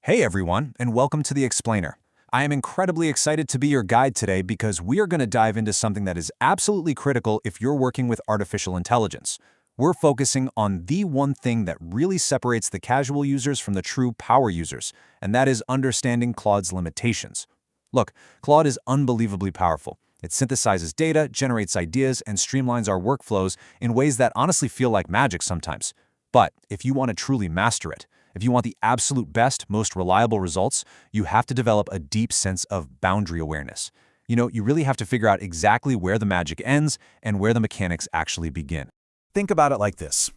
Hey everyone, and welcome to The Explainer. I am incredibly excited to be your guide today because we are going to dive into something that is absolutely critical if you're working with artificial intelligence. We're focusing on the one thing that really separates the casual users from the true power users, and that is understanding Claude's limitations. Look, Claude is unbelievably powerful. It synthesizes data, generates ideas, and streamlines our workflows in ways that honestly feel like magic sometimes. But if you want to truly master it, if you want the absolute best, most reliable results, you have to develop a deep sense of boundary awareness. You really have to figure out exactly where the magic ends and where the mechanics actually begin. Think about it like this.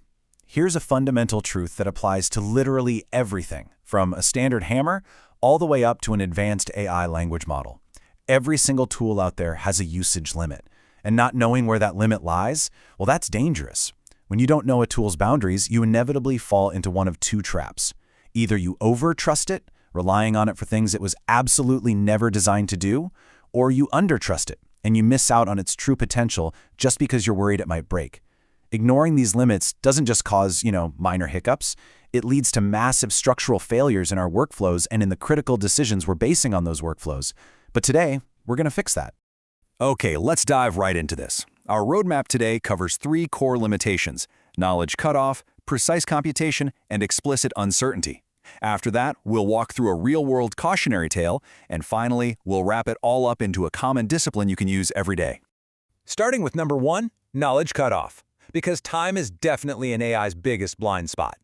Here's a fundamental truth that applies to literally everything, from a standard hammer all the way up to an advanced AI language model. Every single tool out there has a usage limit, and not knowing where that limit lies, well, that's dangerous. When you don't know a tool's boundaries, you inevitably fall into one of two traps. Either you over-trust it, relying on it for things it was absolutely never designed to do, or you under-trust it, and you miss out on its true potential just because you're worried it might break. Ignoring these limits doesn't just cause, minor hiccups. It leads to massive structural failures in our workflows and in the critical decisions we're basing on those workflows. But today, we're going to fix that. Okay, let's dive right into this. Our roadmap today covers three core limitations: knowledge cutoff, precise computation, and explicit uncertainty. After that, we'll walk through a real-world cautionary tale, and finally, we'll wrap it all up into a common discipline you can use every day. Starting with number one, knowledge cutoff, because time is definitely an AI's biggest blind spot.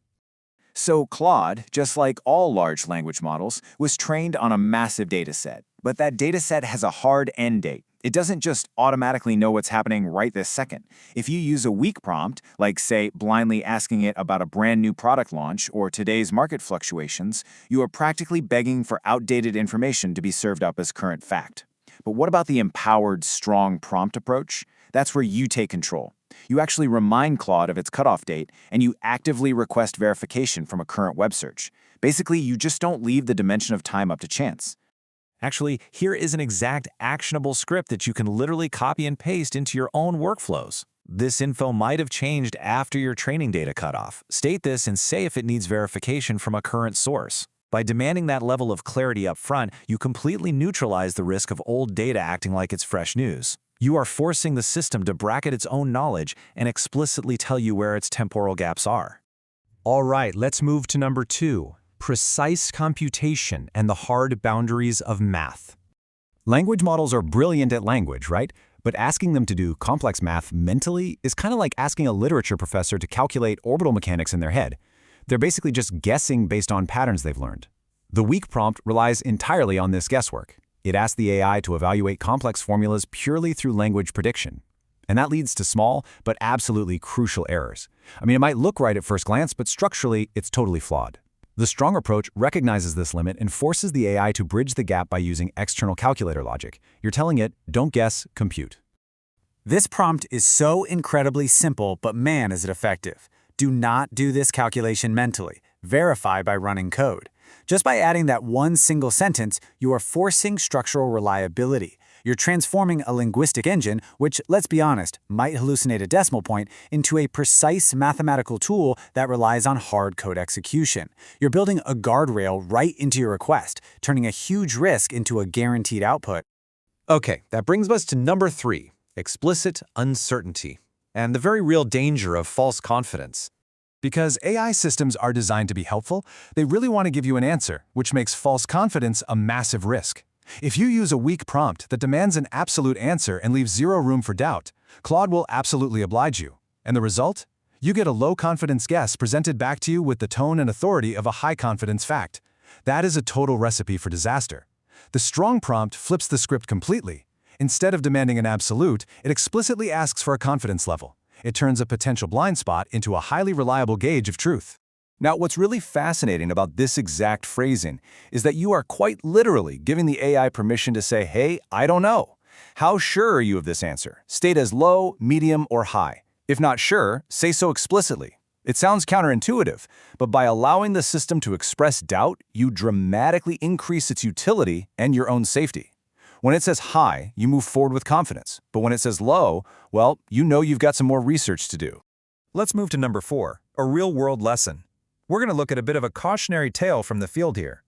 So Claude, just like all large language models, was trained on a massive dataset. But that dataset has a hard end date. It doesn't just automatically know what's happening right this second. If you use a weak prompt, like say blindly asking it about a brand new product launch or today's market fluctuations, you are practically begging for outdated information to be served up as current fact. But what about the empowered, strong prompt approach? That's where you take control. You actually remind Claude of its cutoff date, and you actively request verification from a current web search. Basically, you just don't leave the dimension of time up to chance. Actually, here is an exact actionable script that you can literally copy and paste into your own workflows. This info might have changed after your training data cutoff. State this and say if it needs verification from a current source. By demanding that level of clarity up front, you completely neutralize the risk of old data acting like it's fresh news. You are forcing the system to bracket its own knowledge and explicitly tell you where its temporal gaps are. All right, let's move to number two. Precise computation and the hard boundaries of math. Language models are brilliant at language, right? But asking them to do complex math mentally is kind of like asking a literature professor to calculate orbital mechanics in their head. They're basically just guessing based on patterns they've learned. The weak prompt relies entirely on this guesswork. It asks the AI to evaluate complex formulas purely through language prediction. And that leads to small, but absolutely crucial errors. It might look right at first glance, but structurally, it's totally flawed. The strong approach recognizes this limit and forces the AI to bridge the gap by using external calculator logic. You're telling it, don't guess, compute. This prompt is so incredibly simple, but man, is it effective. Do not do this calculation mentally. Verify by running code. Just by adding that one single sentence, you are forcing structural reliability. You're transforming a linguistic engine, which, let's be honest, might hallucinate a decimal point, into a precise mathematical tool that relies on hard code execution. You're building a guardrail right into your request, turning a huge risk into a guaranteed output. Okay, that brings us to number three, explicit uncertainty, and the very real danger of false confidence. Because AI systems are designed to be helpful, they really want to give you an answer, which makes false confidence a massive risk. If you use a weak prompt that demands an absolute answer and leaves zero room for doubt, Claude will absolutely oblige you. And the result? You get a low-confidence guess presented back to you with the tone and authority of a high-confidence fact. That is a total recipe for disaster. The strong prompt flips the script completely. Instead of demanding an absolute, it explicitly asks for a confidence level. It turns a potential blind spot into a highly reliable gauge of truth. Now, what's really fascinating about this exact phrasing is that you are quite literally giving the AI permission to say, hey, I don't know. How sure are you of this answer? State as low, medium, or high. If not sure, say so explicitly. It sounds counterintuitive, but by allowing the system to express doubt, you dramatically increase its utility and your own safety. When it says high, you move forward with confidence, but when it says low, well, you know you've got some more research to do. Let's move to number four, a real-world lesson. We're going to look at a bit of a cautionary tale from the field here.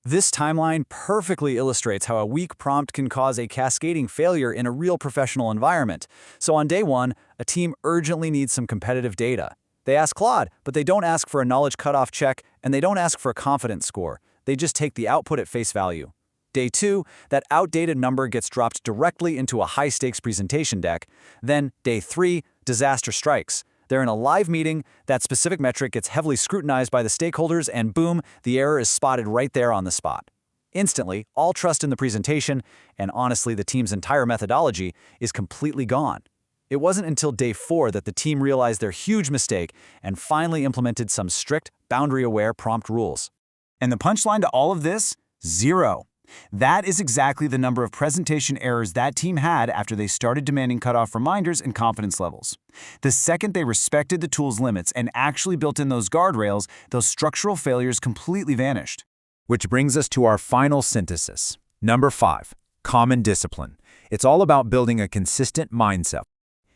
This timeline perfectly illustrates how a weak prompt can cause a cascading failure in a real professional environment. So on day 1, a team urgently needs some competitive data. They ask Claude, but they don't ask for a knowledge cutoff check, and they don't ask for a confidence score. They just take the output at face value. Day 2, that outdated number gets dropped directly into a high-stakes presentation deck. Then, day 3, disaster strikes. They're in a live meeting, that specific metric gets heavily scrutinized by the stakeholders, and boom, the error is spotted right there on the spot. Instantly, all trust in the presentation, and honestly, the team's entire methodology is completely gone. It wasn't until day 4 that the team realized their huge mistake and finally implemented some strict, boundary-aware prompt rules. And the punchline to all of this? 0. That is exactly the number of presentation errors that team had after they started demanding cutoff reminders and confidence levels. The second they respected the tool's limits and actually built in those guardrails, those structural failures completely vanished. Which brings us to our final synthesis. Number 5, common discipline. It's all about building a consistent mindset.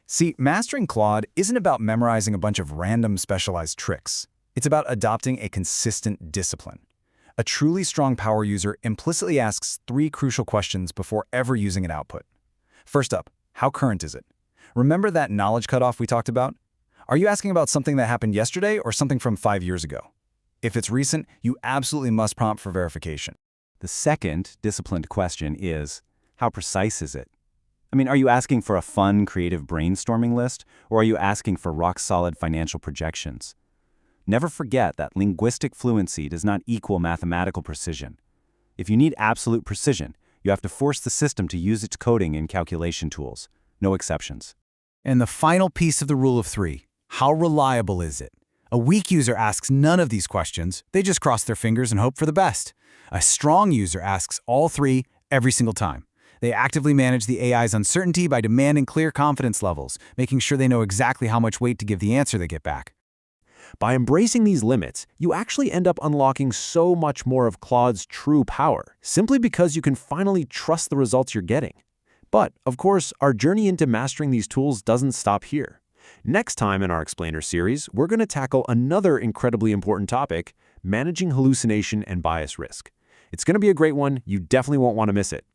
See, mastering Claude isn't about memorizing a bunch of random specialized tricks. It's about adopting a consistent discipline. A truly strong power user implicitly asks 3 crucial questions before ever using an output. First up, how current is it? Remember that knowledge cutoff we talked about? Are you asking about something that happened yesterday or something from 5 years ago? If it's recent, you absolutely must prompt for verification. The second disciplined question is, how precise is it? I mean, are you asking for a fun, creative brainstorming list, or are you asking for rock-solid financial projections? Never forget that linguistic fluency does not equal mathematical precision. If you need absolute precision, you have to force the system to use its coding and calculation tools. No exceptions. And the final piece of the rule of 3, how reliable is it? A weak user asks none of these questions. They just cross their fingers and hope for the best. A strong user asks all 3 every single time. They actively manage the AI's uncertainty by demanding clear confidence levels, making sure they know exactly how much weight to give the answer they get back. By embracing these limits, you actually end up unlocking so much more of Claude's true power, simply because you can finally trust the results you're getting. But, of course, our journey into mastering these tools doesn't stop here. Next time in our Explainer series, we're going to tackle another incredibly important topic, managing hallucination and bias risk. It's going to be a great one. You definitely won't want to miss it.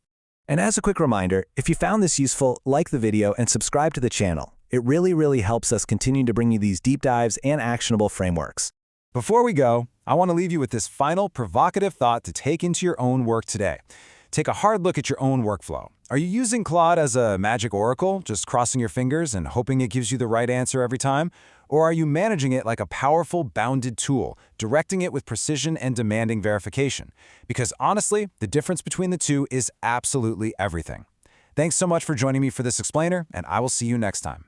And as a quick reminder, if you found this useful, like the video and subscribe to the channel. It really helps us continue to bring you these deep dives and actionable frameworks. Before we go, I want to leave you with this final provocative thought to take into your own work today. Take a hard look at your own workflow. Are you using Claude as a magic oracle, just crossing your fingers and hoping it gives you the right answer every time? Or are you managing it like a powerful, bounded tool, directing it with precision and demanding verification? Because honestly, the difference between the two is absolutely everything. Thanks so much for joining me for this explainer, and I will see you next time.